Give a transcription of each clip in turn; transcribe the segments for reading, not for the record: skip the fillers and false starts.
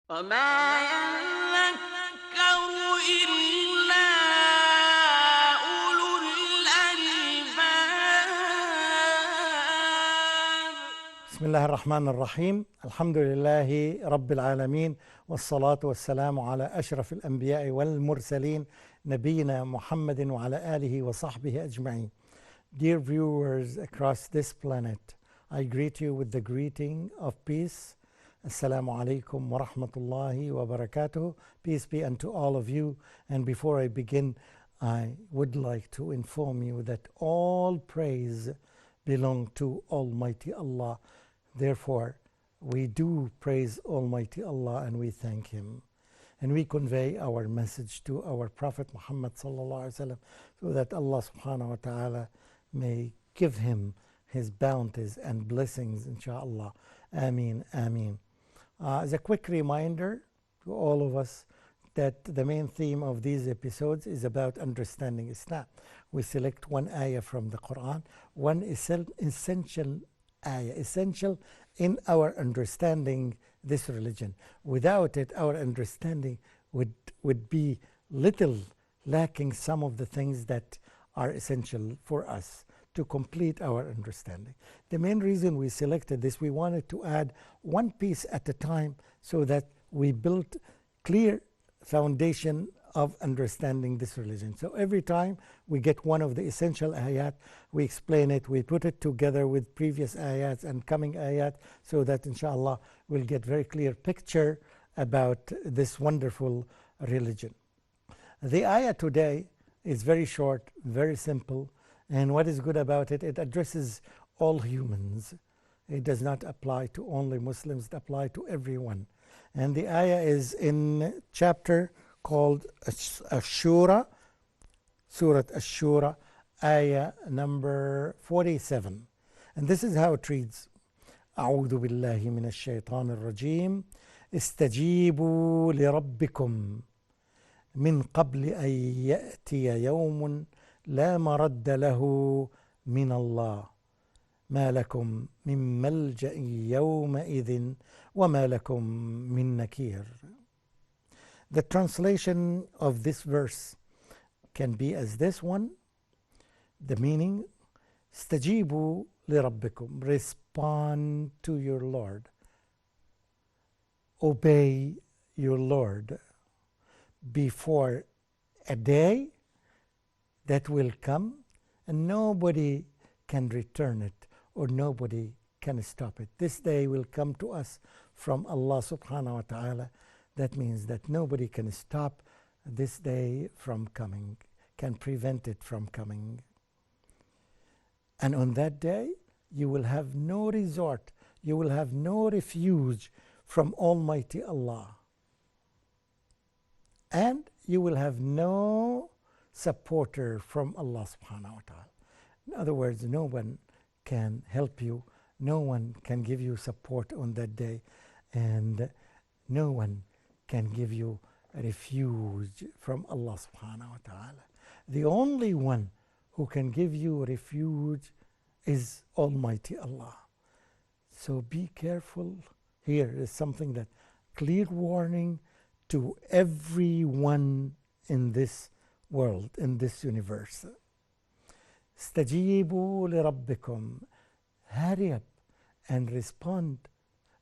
وما يذكر إلا أولو الألباب. بسم الله الرحمن الرحيم. الحمد لله رب العالمين، والصلاة والسلام على أشرف الأنبياء والمرسلين نبينا محمد وعلى آله وصحبه أجمعين. Dear viewers across this planet, I greet you with the greeting of peace. Assalamu alaikum wa rahmatullahi wa barakatuh. Peace be unto all of you. And before I begin, I would like to inform you that all praise belong to Almighty Allah. Therefore, we do praise Almighty Allah and we thank Him. And we convey our message to our Prophet Muhammad sallallahu alaihi wasallam, so that Allah subhanahu wa ta'ala may give him his bounties and blessings, inshallah. Ameen, ameen. As a quick reminder to all of us that the main theme of these episodes is about understanding Islam. We select one ayah from the Quran, one essential ayah, essential in our understanding this religion. Without it, our understanding would be little lacking some of the things that are essential for us to complete our understanding. The main reason we selected this, we wanted to add one piece at a time so that we built clear foundation of understanding this religion. So every time we get one of the essential ayat, we explain it, we put it together with previous ayats and coming ayat, so that inshallah we'll get very clear picture about this wonderful religion. The ayah today is very short, very simple, and what is good about it, it addresses all humans. It does not apply to only Muslims, it applies to everyone. And the ayah is in chapter called Ash-Shura, Surah Ash-Shura, ayah number 47. And this is how it reads. أعوذ بالله من الشيطان الرجيم استجيبوا لربكم من قبل أن يأتي يوم لا مرد له من الله ما لكم من ملجأ يومئذ وما لكم من نكير. The translation of this verse can be as this one. The meaning, استجيبوا لربكم, respond to your Lord, obey your Lord before a day that will come and nobody can return it or nobody can stop it. This day will come to us from Allah subhanahu wa ta'ala. That means that nobody can stop this day from coming, can prevent it from coming. And on that day, you will have no resort, you will have no refuge from Almighty Allah. And you will have no supporter from Allah subhanahu wa ta'ala. In other words, no one can help you, no one can give you support on that day, and no one can give you refuge from Allah subhanahu wa ta'ala. The only one who can give you refuge is Almighty Allah. So be careful. Here is something that clear warning to everyone in this world, in this universe. استجيبوا لربكم, hurry up and respond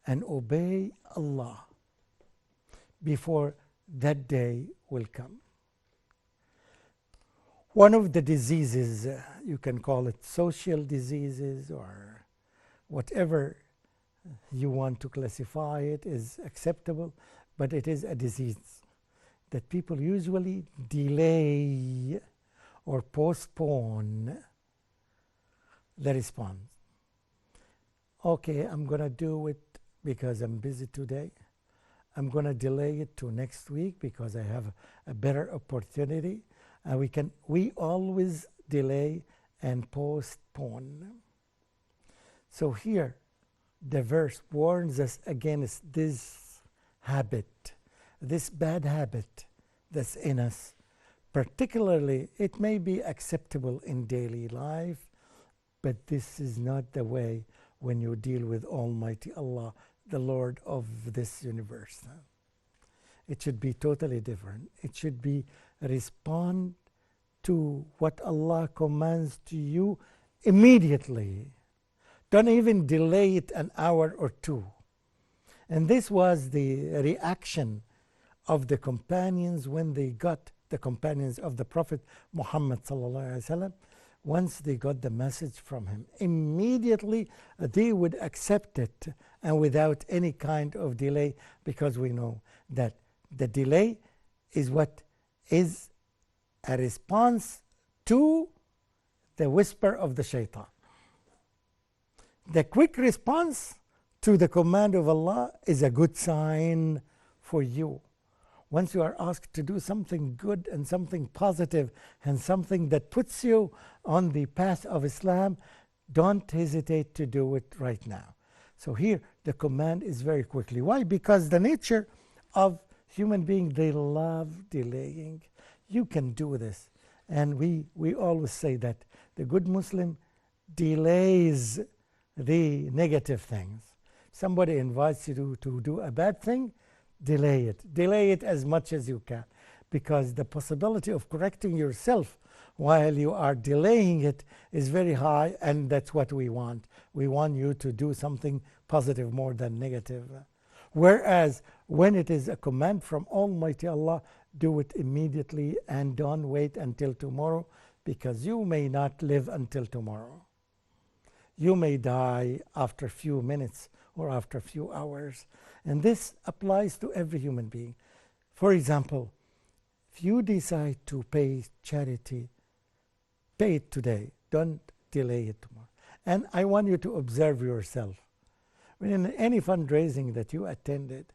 and obey Allah before that day will come. One of the diseases, you can call it social diseases or whatever you want to classify it, is acceptable, but it is a disease that people usually delay or postpone the response. Okay, I'm going to do it because I'm busy today. I'm going to delay it to next week because I have a better opportunity. We always delay and postpone. So here, the verse warns us against this habit, this bad habit that's in us. Particularly, it may be acceptable in daily life, but this is not the way when you deal with Almighty Allah, the Lord of this universe. it should be totally different. It should be respond to what Allah commands to you immediately. Don't even delay it an hour or two. And this was the reaction of the companions when they got, the companions of the Prophet Muhammad sallallahu alaihi wasallam, once they got the message from him. Immediately they would accept it, and without any kind of delay, because we know that the delay is what is a response to the whisper of the shaitan. The quick response to the command of Allah is a good sign for you. Once you are asked to do something good and something positive and something that puts you on the path of Islam, don't hesitate to do it right now. So here the command is very quickly. Why? Because the nature of human beings, they love delaying. You can do this. And we always say that the good Muslim delays the negative things. Somebody invites you to do a bad thing, delay it. Delay it as much as you can, because the possibility of correcting yourself while you are delaying it is very high, and that's what we want. We want you to do something positive more than negative. Whereas when it is a command from Almighty Allah, do it immediately and don't wait until tomorrow, because you may not live until tomorrow. You may die after a few minutes or after a few hours. And this applies to every human being. For example, if you decide to pay charity, pay it today. Don't delay it tomorrow. And I want you to observe yourself. When in any fundraising that you attended,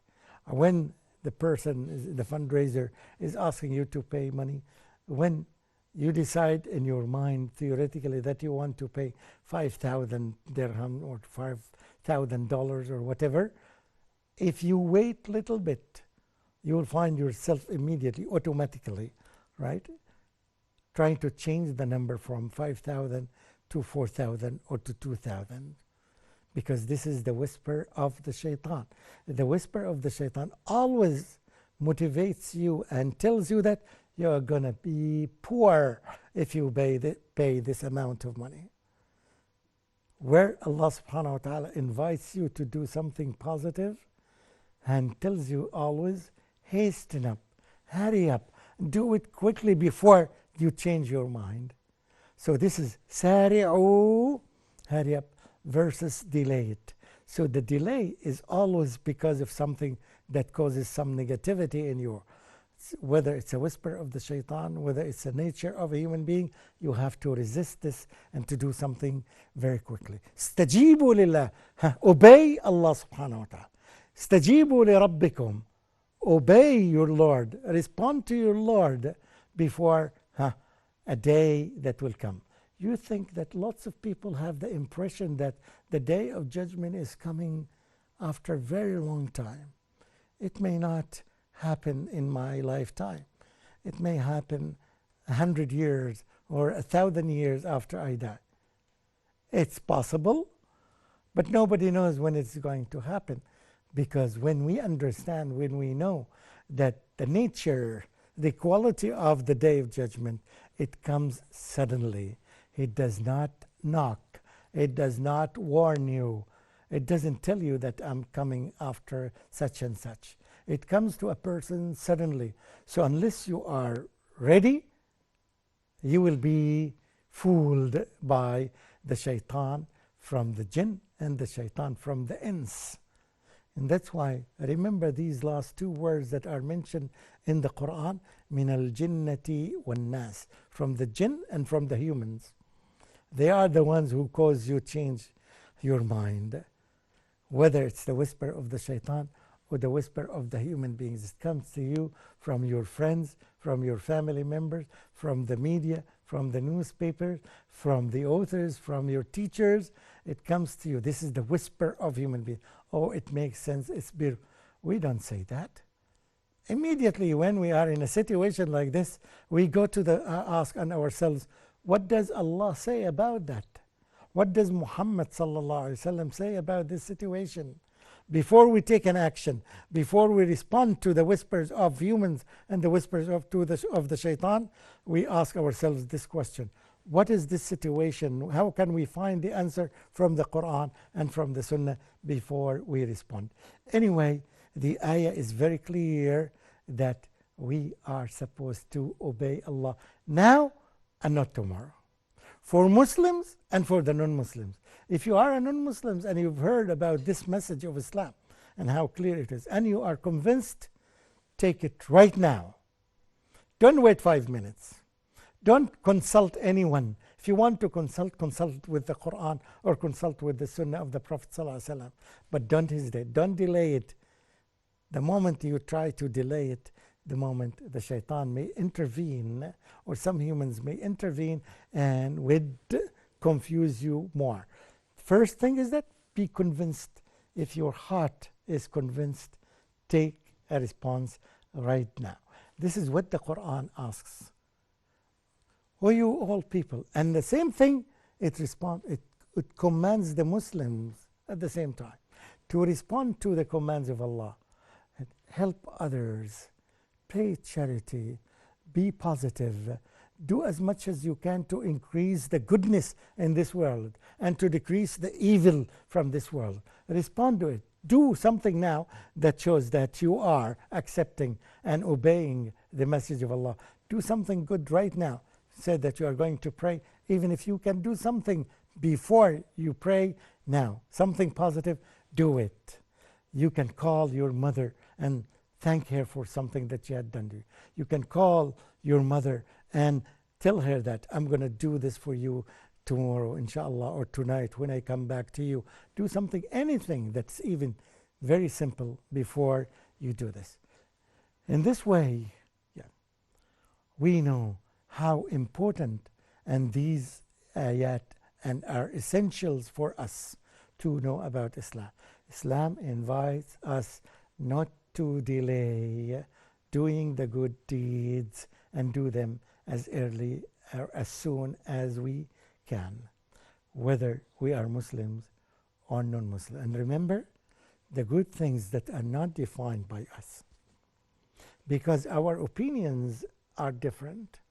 when the person, the fundraiser, is asking you to pay money, when you decide in your mind theoretically that you want to pay 5,000 dirham or $5,000 or whatever, if you wait a little bit, you will find yourself immediately, automatically, right, trying to change the number from 5,000 to 4,000 or to 2,000, because this is the whisper of the shaitan. The whisper of the shaitan always motivates you and tells you that you're going to be poor if you pay this amount of money. Where Allah subhanahu wa ta'ala invites you to do something positive and tells you always, hasten up, hurry up, do it quickly before you change your mind. So this is sari'u, hurry up, versus delay it. So the delay is always because of something that causes some negativity in you. Whether it's a whisper of the shaitan, whether it's the nature of a human being, you have to resist this and to do something very quickly. Stajibu lillah, obey Allah subhanahu wa ta'ala. Stajibu li rabbikum, obey your Lord, respond to your Lord before a day that will come. You think that lots of people have the impression that the day of judgment is coming after a very long time. It may not happen in my lifetime. It may happen 100 years or 1,000 years after I die. It's possible, but nobody knows when it's going to happen, because when we understand, when we know that the nature, the quality of the day of judgment, it comes suddenly. It does not knock. It does not warn you. It doesn't tell you that I'm coming after such and such. It comes to a person suddenly. So unless you are ready, you will be fooled by the shaitan from the jinn and the shaitan from the ins. And that's why, remember these last two words that are mentioned in the Quran, min al-jinnati wan-nas, from the jinn and from the humans. They are the ones who cause you change your mind. Whether it's the whisper of the shaitan or the whisper of the human beings. It comes to you from your friends, from your family members, from the media, from the newspapers, from the authors, from your teachers. It comes to you. This is the whisper of human beings. Oh, it makes sense. It's beautiful. We don't say that. Immediately when we are in a situation like this, we go to the ask ourselves, what does Allah say about that? What does Muhammad sallallahu alaihi wasallam say about this situation? before we take an action, before we respond to the whispers of humans and the whispers of the shaitan, we ask ourselves this question: what is this situation? How can we find the answer from the Quran and from the Sunnah before we respond? Anyway, the ayah is very clear that we are supposed to obey Allah now and not tomorrow, for Muslims and for the non-Muslims. If you are a non-Muslim and you've heard about this message of Islam and how clear it is, and you are convinced, take it right now. Don't wait 5 minutes. Don't consult anyone. If you want to consult, consult with the Quran or consult with the Sunnah of the Prophet ﷺ. But don't hesitate. Don't delay it. The moment you try to delay it, the moment the shaitan may intervene, or some humans may intervene and would confuse you more. First thing is that be convinced. If your heart is convinced, take a response right now. This is what the Quran asks. O you all people. And the same thing, it commands the Muslims at the same time to respond to the commands of Allah. Help others, pay charity, be positive, do as much as you can to increase the goodness in this world and to decrease the evil from this world. Respond to it. Do something now that shows that you are accepting and obeying the message of Allah. Do something good right now. Say that you are going to pray. Even if you can do something before you pray now, something positive, do it. You can call your mother and thank her for something that she had done to you. You can call your mother and tell her that I'm going to do this for you tomorrow, inshallah, or tonight when I come back to you. Do something, anything that's even very simple before you do this. In this way, we know how important and these ayat and are essentials for us to know about Islam. Islam invites us not to delay doing the good deeds and do them as early or as soon as we can, whether we are Muslims or non-Muslims. And remember, the good things that are not defined by us, because our opinions are different.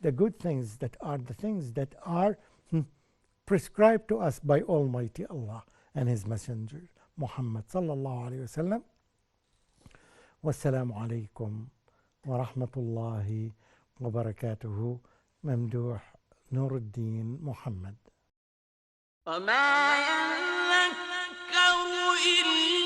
The good things that are the things that are prescribed to us by Almighty Allah and His Messenger Muhammad sallallahu alayhi wa sallam. Wassalamu alaikum wa rahmatullahi wa barakatuhu. Mamdouh Muhammad. وما يذكر إلا